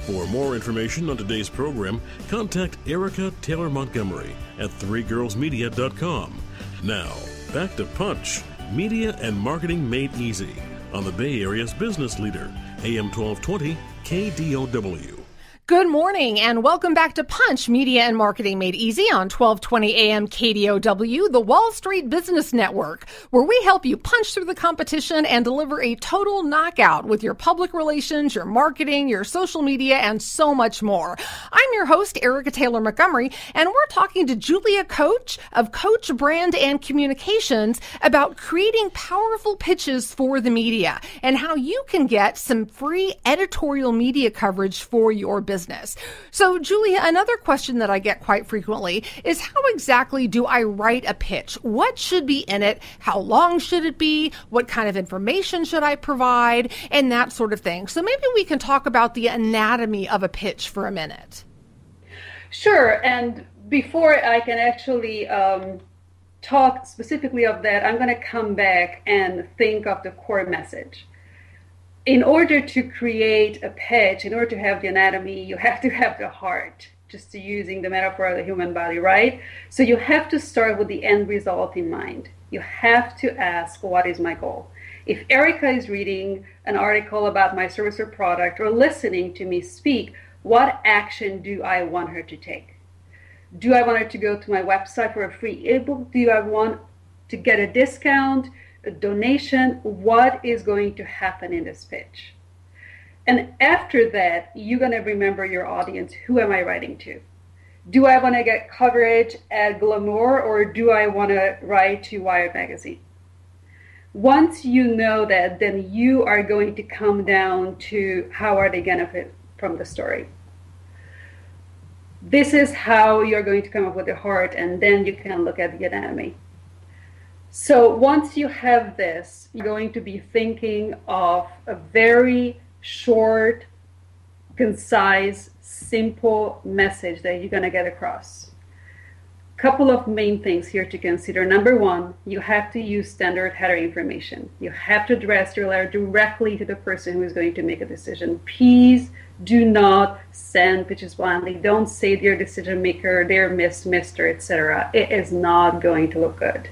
For more information on today's program, contact Erica Taylor Montgomery at threegirlsmedia.com. Now, back to Punch, Media and Marketing Made Easy, on the Bay Area's business leader, AM 1220 KDOW. Good morning and welcome back to Punch, Media and Marketing Made Easy on 1220 AM KDOW, the Wall Street Business Network, where we help you punch through the competition and deliver a total knockout with your public relations, your marketing, your social media, and so much more. I'm your host, Erica Taylor Montgomery, and we're talking to Julia Coach of Coach Brand and Communications about creating powerful pitches for the media and how you can get some free editorial media coverage for your business. So, Julia, another question that I get quite frequently is how exactly do I write a pitch? What should be in it? How long should it be? What kind of information should I provide? And that sort of thing. So maybe we can talk about the anatomy of a pitch for a minute. Sure. And before I can actually talk specifically of that, I'm going to come back and think of the core message. In order to create a pitch, in order to have the anatomy, you have to have the heart, just using the metaphor of the human body, right? So you have to start with the end result in mind. You have to ask, what is my goal? If Erica is reading an article about my service or product or listening to me speak, what action do I want her to take? Do I want her to go to my website for a free ebook? Do I want to get a discount? A donation? What is going to happen in this pitch? And after that, you're going to remember your audience. Who am I writing to? Do I want to get coverage at Glamour or do I want to write to Wired Magazine? Once you know that, then you are going to come down to how are they going to benefit from the story. This is how you're going to come up with the heart, and then you can look at the anatomy. So once you have this, you're going to be thinking of a very short, concise, simple message that you're going to get across. Couple of main things here to consider. Number one, you have to use standard header information. You have to address your letter directly to the person who is going to make a decision. Please do not send pitches blindly. Don't say dear decision maker, dear Miss, Mr., etc. It is not going to look good.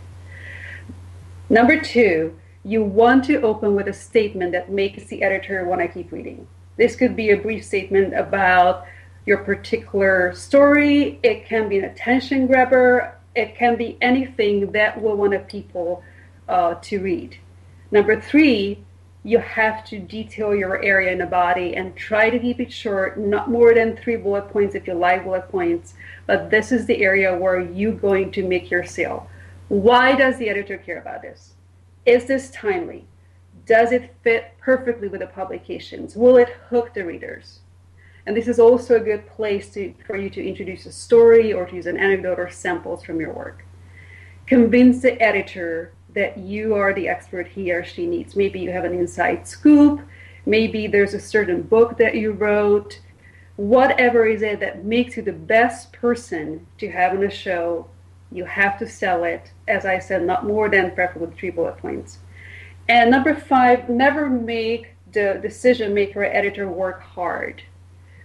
Number two, you want to open with a statement that makes the editor want to keep reading. This could be a brief statement about your particular story. It can be an attention grabber. It can be anything that will want people to read. Number three, you have to detail your area in the body and try to keep it short, not more than 3 bullet points if you like bullet points, but this is the area where you're going to make your sale. Why does the editor care about this? Is this timely? Does it fit perfectly with the publications? Will it hook the readers? And this is also a good place for you to introduce a story or to use an anecdote or samples from your work. Convince the editor that you are the expert he or she needs. Maybe you have an inside scoop. Maybe there's a certain book that you wrote. Whatever is it that makes you the best person to have on a show, you have to sell it, as I said, not more than preferably 3 bullet points. And number 5, never make the decision maker or editor work hard.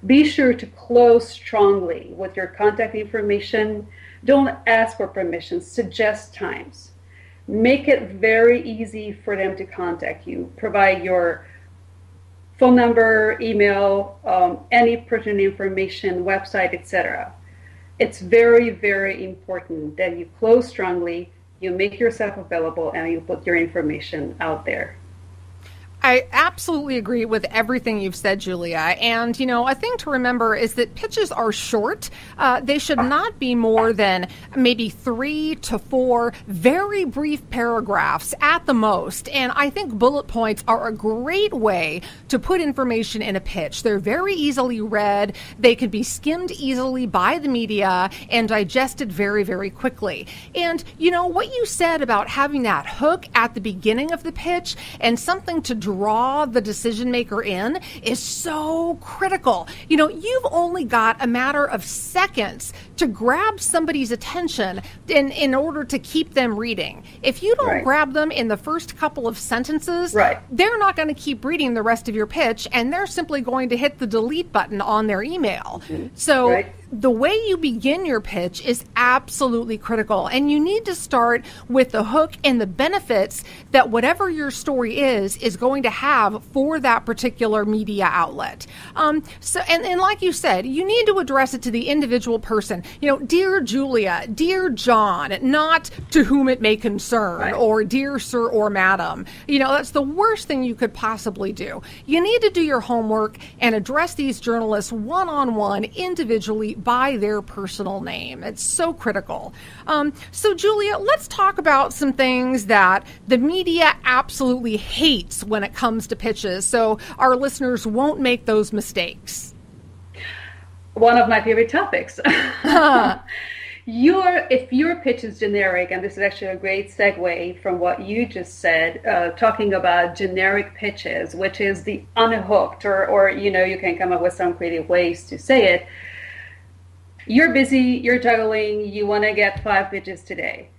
Be sure to close strongly with your contact information. Don't ask for permission, suggest times. Make it very easy for them to contact you. Provide your phone number, email, any pertinent information, website, etc. It's very, very important that you close strongly, you make yourself available, and you put your information out there. I absolutely agree with everything you've said, Julia. And, you know, a thing to remember is that pitches are short. They should not be more than maybe 3 to 4 very brief paragraphs at the most. And I think bullet points are a great way to put information in a pitch. They're very easily read. They can be skimmed easily by the media and digested very, very quickly. And, you know, what you said about having that hook at the beginning of the pitch and something to draw the decision maker in is so critical. You know, you've only got a matter of seconds to grab somebody's attention in order to keep them reading. If you don't grab them in the first couple of sentences, they're not going to keep reading the rest of your pitch, and they're simply going to hit the delete button on their email. So the way you begin your pitch is absolutely critical, and you need to start with the hook and the benefits that whatever your story is going to have for that particular media outlet. So like you said, you need to address it to the individual person. You know, dear Julia, dear John, not to whom it may concern, or dear sir or madam. You know, that's the worst thing you could possibly do. You need to do your homework and address these journalists one-on-one, individually, by their personal name. It's so critical. So Julia, let's talk about some things that the media absolutely hates when it comes to pitches, so our listeners won't make those mistakes. One of my favorite topics. If your pitch is generic, and this is actually a great segue from what you just said, talking about generic pitches, which is the unhooked, or you know, you can come up with some creative ways to say it. You're busy, you're juggling, you want to get 5 pitches today.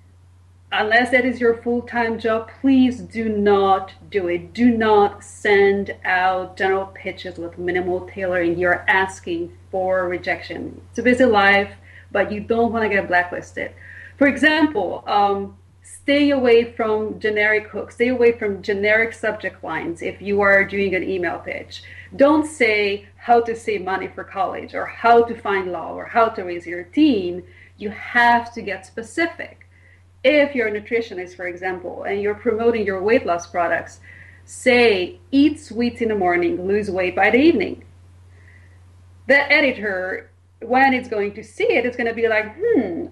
Unless that is your full-time job, please do not do it. Do not send out general pitches with minimal tailoring. You're asking for rejection. It's a busy life, but you don't want to get blacklisted. For example, stay away from generic hooks. Stay away from generic subject lines if you are doing an email pitch. Don't say how to save money for college, or how to find love, or how to raise your teen. You have to get specific. If you're a nutritionist, for example, and you're promoting your weight loss products, say, eat sweets in the morning, lose weight by the evening. The editor, when it's going to see it, it's going to be like,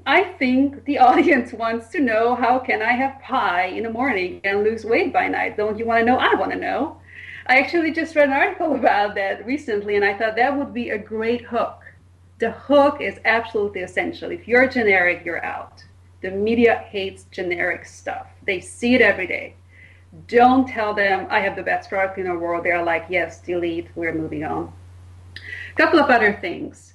I think the audience wants to know, how can I have pie in the morning and lose weight by night? Don't you want to know? I want to know. I actually just read an article about that recently, and I thought that would be a great hook. The hook is absolutely essential. If you're generic, you're out. The media hates generic stuff. They see it every day. Don't tell them, I have the best product in the world. They're like, yes, delete, we're moving on. A couple of other things.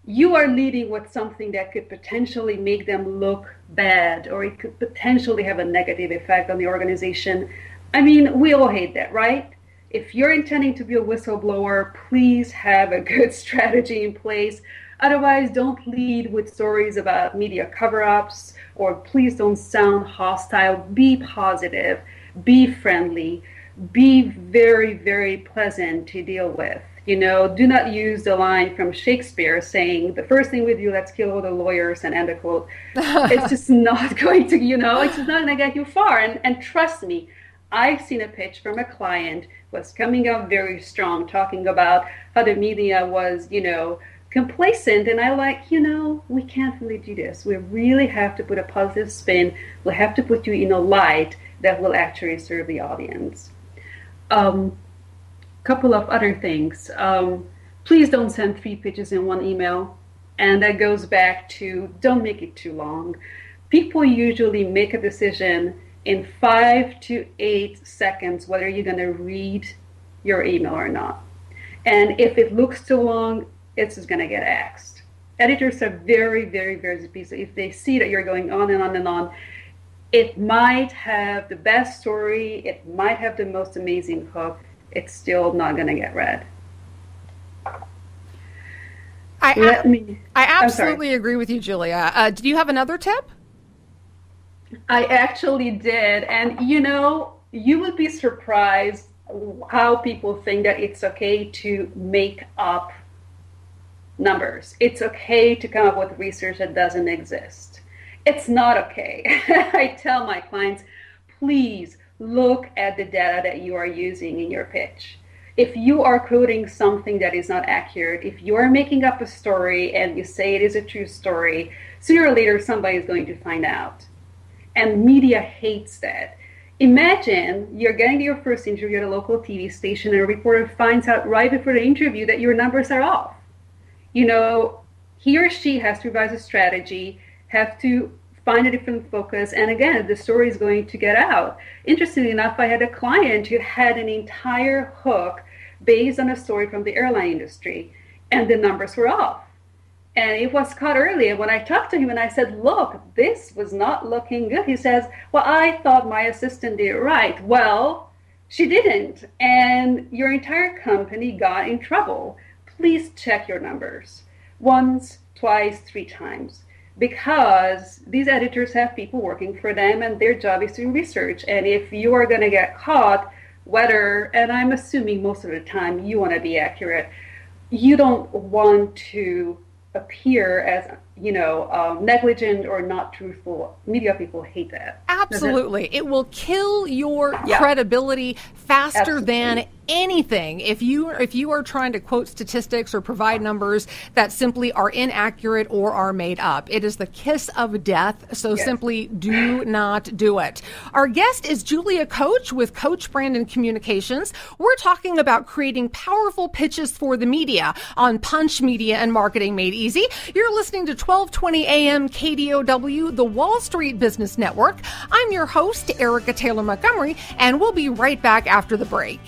You are leading with something that could potentially make them look bad, or it could potentially have a negative effect on the organization. I mean, we all hate that, right? If you're intending to be a whistleblower, please have a good strategy in place. Otherwise, don't lead with stories about media cover-ups, or please don't sound hostile. Be positive, be friendly, be very, very pleasant to deal with. You know, do not use the line from Shakespeare saying, the first thing we do, let's kill all the lawyers and end the quote. It's just not going to, it's just not going to get you far. And trust me, I've seen a pitch from a client was coming out very strong, talking about how the media was, complacent. And I we can't really do this. We really have to put a positive spin. We have to put you in a light that will actually serve the audience. Couple of other things. Please don't send 3 pitches in one email. And that goes back to, don't make it too long. People usually make a decision in 5 to 8 seconds whether you're going to read your email or not. And if it looks too long, it's just going to get axed. Editors are very, very, very busy. If they see that you're going on and on and on, it might have the best story, it might have the most amazing hook, it's still not going to get read. I absolutely agree with you, Julia. Do you have another tip? I actually did. And you would be surprised how people think that it's okay to make up numbers. It's okay to come up with research that doesn't exist. It's not okay. I tell my clients, please look at the data that you are using in your pitch. If you are quoting something that is not accurate, if you are making up a story and you say it is a true story, sooner or later somebody is going to find out. And media hates that. Imagine you're getting to your first interview at a local TV station and a reporter finds out right before the interview that your numbers are off. He or she has to revise a strategy, have to find a different focus, and again, the story is going to get out. Interestingly enough, I had a client who had an entire hook based on a story from the airline industry, and the numbers were off. And it was caught early. And when I talked to him and I said, look, this was not looking good, he says, well, I thought my assistant did it right. Well, she didn't. And your entire company got in trouble. Please check your numbers once, twice, 3 times. Because these editors have people working for them and their job is doing research. And if you are going to get caught, whether, and I'm assuming most of the time you want to be accurate, you don't want to appear as, negligent or not truthful. Media people hate that. Absolutely. It will kill your credibility faster than anything if you are trying to quote statistics or provide numbers that simply are inaccurate or are made up. It is the kiss of death, so simply do not do it. Our guest is Julia Coach with Coach Brandon Communications. We're talking about creating powerful pitches for the media on Punch Media and Marketing Made Easy. You're listening to 1220 AM KDOW, the Wall Street Business Network. I'm your host, Erica Taylor Montgomery, and we'll be right back after the break.